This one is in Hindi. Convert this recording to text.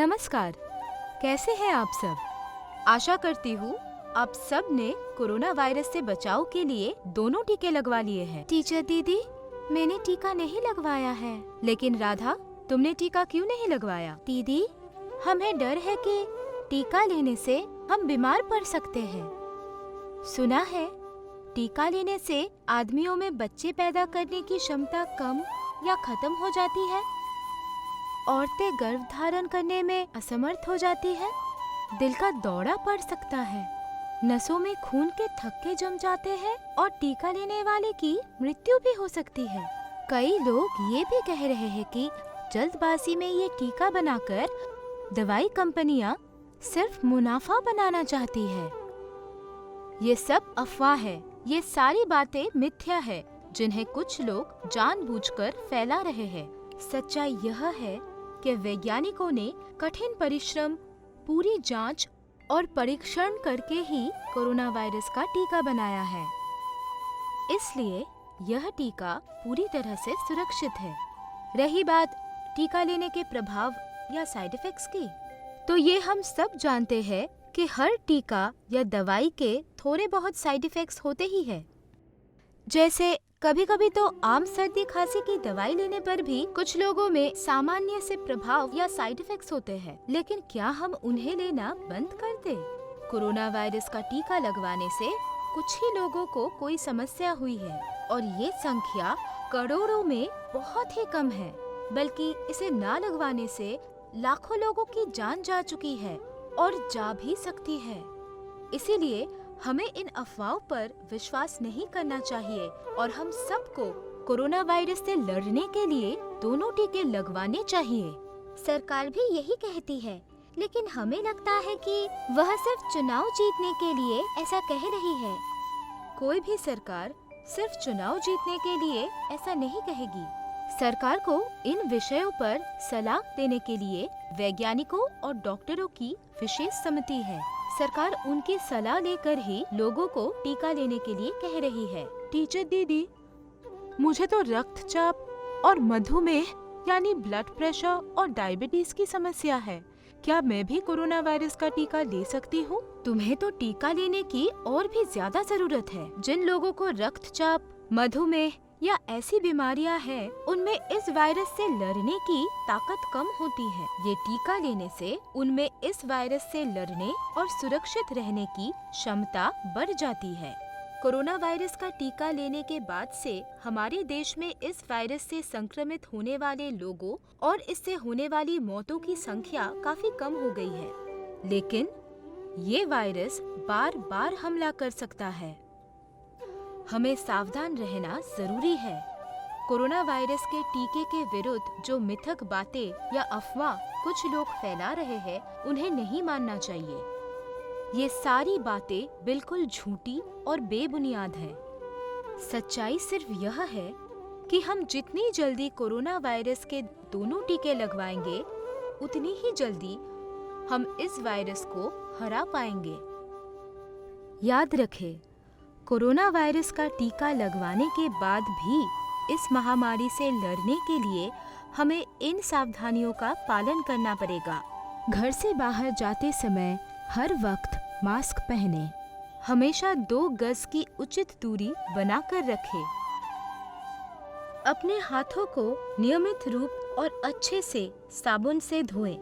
नमस्कार, कैसे हैं आप सब? आशा करती हूँ आप सब ने कोरोना वायरस से बचाव के लिए दोनों टीके लगवा लिए हैं। टीचर दीदी, मैंने टीका नहीं लगवाया है। लेकिन राधा, तुमने टीका क्यों नहीं लगवाया? दीदी, हमें डर है कि टीका लेने से हम बीमार पड़ सकते हैं। सुना है टीका लेने से आदमियों में बच्चे पैदा करने की क्षमता कम या खत्म हो जाती है। औरतें गर्भ धारण करने में असमर्थ हो जाती है। दिल का दौरा पड़ सकता है। नसों में खून के थक्के जम जाते हैं और टीका लेने वाले की मृत्यु भी हो सकती है। कई लोग ये भी कह रहे हैं कि जल्दबाजी में ये टीका बनाकर दवाई कंपनियां सिर्फ मुनाफा बनाना चाहती है। ये सब अफवाह है। ये सारी बातें मिथ्या है जिन्हें कुछ लोग जानबूझकर फैला रहे हैं। सच्चाई यह है कि वैज्ञानिकों ने कठिन परिश्रम, पूरी जांच और परीक्षण करके ही कोरोना वायरस का टीका बनाया है। इसलिए यह टीका पूरी तरह से सुरक्षित है। रही बात टीका लेने के प्रभाव या साइड इफेक्ट्स की, तो ये हम सब जानते हैं कि हर टीका या दवाई के थोड़े बहुत साइड इफेक्ट्स होते ही हैं। जैसे कभी कभी तो आम सर्दी खांसी की दवाई लेने पर भी कुछ लोगों में सामान्य से प्रभाव या साइड इफेक्ट्स होते हैं। लेकिन क्या हम उन्हें लेना बंद कर दें? कोरोना वायरस का टीका लगवाने से कुछ ही लोगों को कोई समस्या हुई है और ये संख्या करोड़ों में बहुत ही कम है। बल्कि इसे ना लगवाने से लाखों लोगों की जान जा चुकी है और जा भी सकती है। इसीलिए हमें इन अफवाहों पर विश्वास नहीं करना चाहिए और हम सबको कोरोना वायरस से लड़ने के लिए दोनों टीके लगवाने चाहिए। सरकार भी यही कहती है, लेकिन हमें लगता है कि वह सिर्फ चुनाव जीतने के लिए ऐसा कह रही है। कोई भी सरकार सिर्फ चुनाव जीतने के लिए ऐसा नहीं कहेगी। सरकार को इन विषयों पर सलाह देने के लिए वैज्ञानिकों और डॉक्टरों की विशेष समिति है। सरकार उनकी सलाह लेकर ही लोगों को टीका लेने के लिए कह रही है। टीचर दीदी, मुझे तो रक्तचाप और मधुमेह यानी ब्लड प्रेशर और डायबिटीज की समस्या है। क्या मैं भी कोरोना वायरस का टीका ले सकती हूँ? तुम्हें तो टीका लेने की और भी ज्यादा जरूरत है। जिन लोगों को रक्तचाप, मधुमेह या ऐसी बीमारियां हैं, उनमें इस वायरस से लड़ने की ताकत कम होती है। ये टीका लेने से उनमें इस वायरस से लड़ने और सुरक्षित रहने की क्षमता बढ़ जाती है। कोरोना वायरस का टीका लेने के बाद से हमारे देश में इस वायरस से संक्रमित होने वाले लोगों और इससे होने वाली मौतों की संख्या काफी कम हो गई है। लेकिन ये वायरस बार बार हमला कर सकता है। हमें सावधान रहना जरूरी है। कोरोना वायरस के टीके के विरुद्ध जो मिथक बातें या अफवाह कुछ लोग फैला रहे हैं, उन्हें नहीं मानना चाहिए। ये सारी बातें बिल्कुल झूठी और बेबुनियाद हैं। सच्चाई सिर्फ यह है कि हम जितनी जल्दी कोरोना वायरस के दोनों टीके लगवाएंगे, उतनी ही जल्दी हम इस वायरस को हरा पाएंगे। याद रखें, कोरोना वायरस का टीका लगवाने के बाद भी इस महामारी से लड़ने के लिए हमें इन सावधानियों का पालन करना पड़ेगा। घर से बाहर जाते समय हर वक्त मास्क पहनें। हमेशा 2 गज की उचित दूरी बनाकर रखें। अपने हाथों को नियमित रूप और अच्छे से साबुन से धोएं।